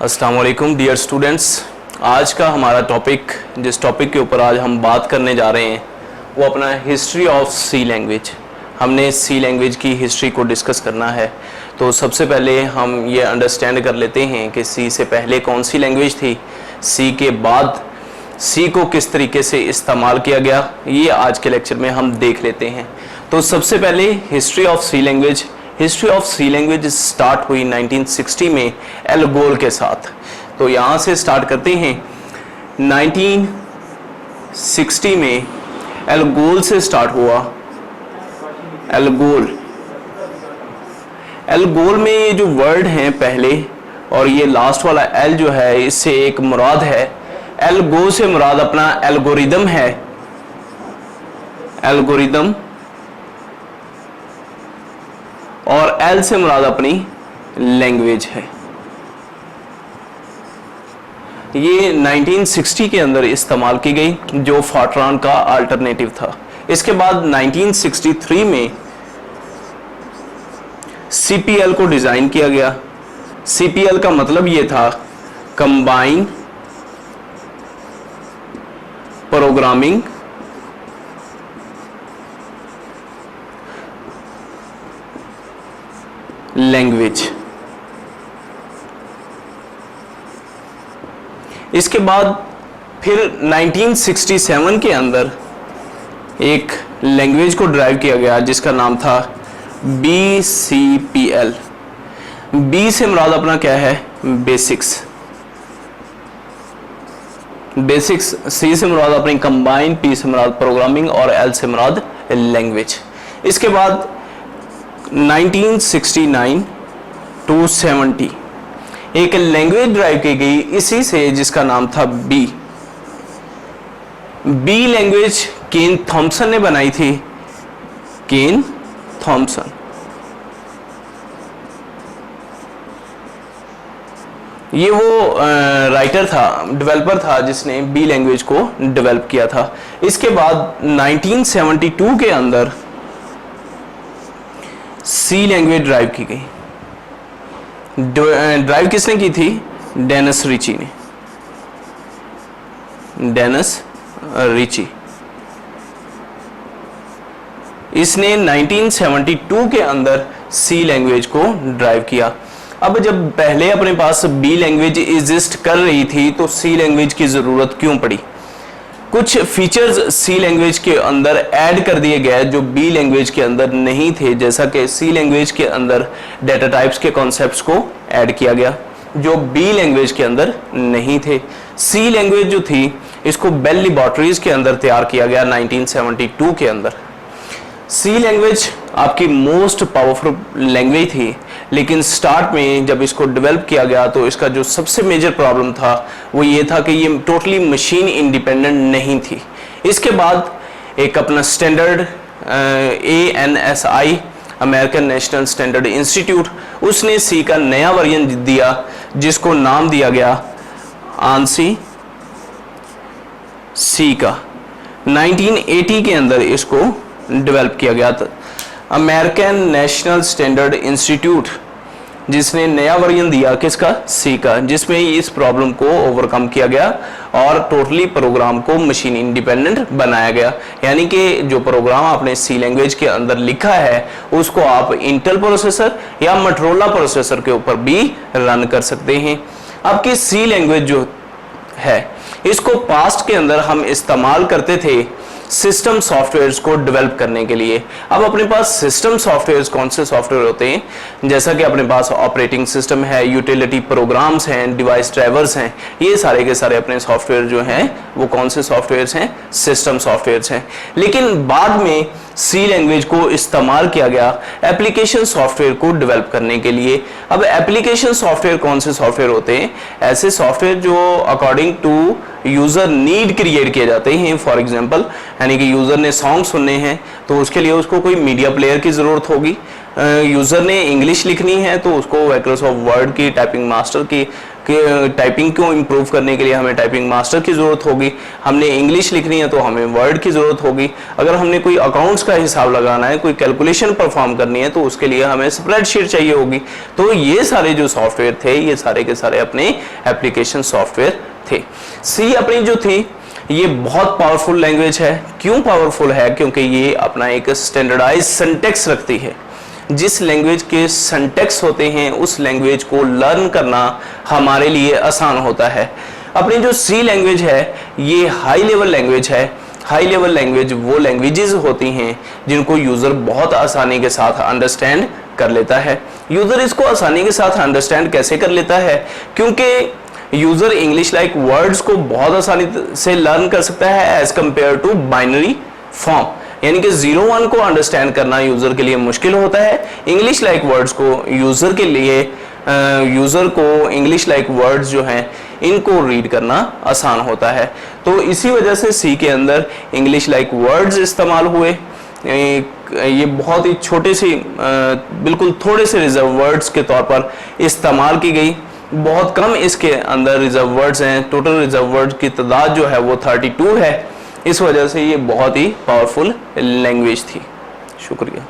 अस्सलाम वालेकुम dear students. आज का हमारा टॉपिक, जिस टॉपिक के ऊपर आज हम बात करने जा रहे हैं वो अपना हिस्ट्री ऑफ सी लैंग्वेज। हमने सी लैंग्वेज की हिस्ट्री को डिस्कस करना है। तो सबसे पहले हम ये अंडरस्टैंड कर लेते हैं कि सी से पहले कौन सी लैंग्वेज थी, सी के बाद सी को किस तरीके से इस्तेमाल किया गया, ये आज के लेक्चर में हम देख लेते हैं। तो सबसे पहले history of C language. History of C language start हुई 1960 में एल गोल के साथ। तो यहाँ से स्टार्ट करते हैं। 1960 में एल गोल से स्टार्ट हुआ। एल गोल में ये जो वर्ड हैं पहले और ये लास्ट वाला एल जो है, इससे एक मुराद है, एल गो से मुराद अपना एल्गोरिदम है। एल्गोरिदम। और एल से मुराद अपनी लैंग्वेज है। ये 1960 के अंदर इस्तेमाल की गई, जो फॉर्ट्रान का अल्टरनेटिव था। इसके बाद 1963 में सीपीएल को डिजाइन किया गया। सीपीएल का मतलब ये था कंबाइन प्रोग्रामिंग लैंग्वेज। इसके बाद फिर 1967 के अंदर एक लैंग्वेज को ड्राइव किया गया जिसका नाम था BCPL। बी से मुराद अपना क्या है, बेसिक्स। बेसिक्स। सी से मुराद अपनी कंबाइन, पी से मुराद प्रोग्रामिंग और एल से मुराद लैंग्वेज। इसके बाद 1969 to 70 एक लैंग्वेज ड्राइव की गई इसी से, जिसका नाम था बी लैंग्वेज। केन थॉमसन ने बनाई थी। केन थॉमसन। ये वो राइटर था, डेवलपर था, जिसने बी लैंग्वेज को डेवलप किया था। इसके बाद 1972 के अंदर सी लैंग्वेज ड्राइव की गई। ड्राइव किसने की थी, डेनिस रिची ने। डेनिस रिची इसने 1972 के अंदर सी लैंग्वेज को ड्राइव किया। अब जब पहले अपने पास बी लैंग्वेज एग्जिस्ट कर रही थी तो सी लैंग्वेज की जरूरत क्यों पड़ी। कुछ फीचर्स सी लैंग्वेज के अंदर ऐड कर दिए गए जो बी लैंग्वेज के अंदर नहीं थे, जैसा कि सी लैंग्वेज के अंदर डेटा टाइप्स के कॉन्सेप्ट्स को ऐड किया गया जो बी लैंग्वेज के अंदर नहीं थे। सी लैंग्वेज जो थी इसको बेल लैबोरेटरीज के अंदर तैयार किया गया 1972 के अंदर। सी लैंग्वेज आपकी मोस्ट पावरफुल लैंग्वेज थी, लेकिन स्टार्ट में जब इसको डेवलप किया गया तो इसका जो सबसे मेजर प्रॉब्लम था वो ये था कि ये टोटली मशीन इंडिपेंडेंट नहीं थी। इसके बाद एक अपना standard ANSI, American national standard institute, उसने सी का नया वर्जन दिया जिसको नाम दिया गया ANSI सी का। 1980 के अंदर इसको डेवलप किया गया था। अमेरिकन नेशनल स्टैंडर्ड इंस्टीट्यूट जिसने नया वर्जन दिया किसका, सी का, जिसमें इस प्रॉब्लम को ओवरकम किया गया और टोटली प्रोग्राम को मशीन इंडिपेंडेंट बनाया गया। यानी कि जो प्रोग्राम आपने सी लैंग्वेज के अंदर लिखा है उसको आप इंटेल प्रोसेसर या मोटोरोला प्रोसेसर के ऊपर भी रन कर सकते हैं। आपकी सी लैंग्वेज जो है इसको पास्ट के अंदर हम इस्तेमाल करते थे सिस्टम सॉफ्टवेयर्स को डेवलप करने के लिए। अब अपने पास सिस्टम सॉफ्टवेयर्स कौन से सॉफ्टवेयर होते हैं, जैसा कि अपने पास ऑपरेटिंग सिस्टम है, यूटिलिटी प्रोग्राम्स हैं, डिवाइस ड्राइवर्स हैं, ये सारे के सारे अपने सॉफ्टवेयर जो हैं वो कौन से सॉफ्टवेयर्स हैं, सिस्टम सॉफ्टवेयर्स हैं। लेकिन बाद में सी लैंग्वेज को इस्तेमाल किया गया एप्लीकेशन सॉफ्टवेयर को डेवलप करने के लिए। अब एप्लीकेशन सॉफ्टवेयर कौन से सॉफ्टवेयर होते हैं, ऐसे सॉफ्टवेयर जो according to user need create किए जाते हैं। फॉर एग्जांपल, यानी कि यूजर ने सॉन्ग सुनने हैं तो उसके लिए उसको कोई मीडिया प्लेयर की जरूरत होगी, यूज़र ने इंग्लिश लिखनी है तो उसको माइक्रोसॉफ्ट वर्ड की टाइपिंग मास्टर की टाइपिंग को इम्प्रूव करने के लिए हमें टाइपिंग मास्टर की ज़रूरत होगी। हमने इंग्लिश लिखनी है तो हमें वर्ड की ज़रूरत होगी। अगर हमने कोई अकाउंट्स का हिसाब लगाना है, कोई कैलकुलेशन परफॉर्म करनी है तो उसके लिए हमें स्प्रेडशीट चाहिए होगी। तो ये सारे जो सॉफ्टवेयर थे ये सारे के सारे अपने एप्लीकेशन सॉफ्टवेयर थे। सी अपनी जो थी ये बहुत पावरफुल लैंग्वेज है। क्यों पावरफुल है? क्योंकि ये अपना एक स्टैंडर्डाइज सिंटैक्स रखती है। जिस लैंग्वेज के सिंटैक्स होते हैं उस लैंग्वेज को लर्न करना हमारे लिए आसान होता है। अपनी जो सी लैंग्वेज है ये हाई लेवल लैंग्वेज है। हाई लेवल लैंग्वेज वो लैंग्वेजेस होती हैं जिनको यूज़र बहुत आसानी के साथ अंडरस्टैंड कर लेता है। यूज़र इसको आसानी के साथ अंडरस्टैंड कैसे कर लेता है? क्योंकि यूज़र इंग्लिश लाइक वर्ड्स को बहुत आसानी से लर्न कर सकता है as compared to binary form, यानी कि 0-1 को अंडरस्टैंड करना यूज़र के लिए मुश्किल होता है। इंग्लिश लाइक वर्ड्स को यूज़र के लिए यूज़र को इंग्लिश लाइक वर्ड्स जो हैं इनको रीड करना आसान होता है। तो इसी वजह से सी के अंदर इंग्लिश लाइक वर्ड्स इस्तेमाल हुए। ये बहुत ही छोटे से बिल्कुल थोड़े से रिजर्व वर्ड्स के तौर पर इस्तेमाल की गई। बहुत कम इसके अंदर रिजर्व वर्ड्स हैं। टोटल रिजर्व वर्ड्स की तादाद जो है वो 32 है। इस वजह से ये बहुत ही पावरफुल लैंग्वेज थी। शुक्रिया।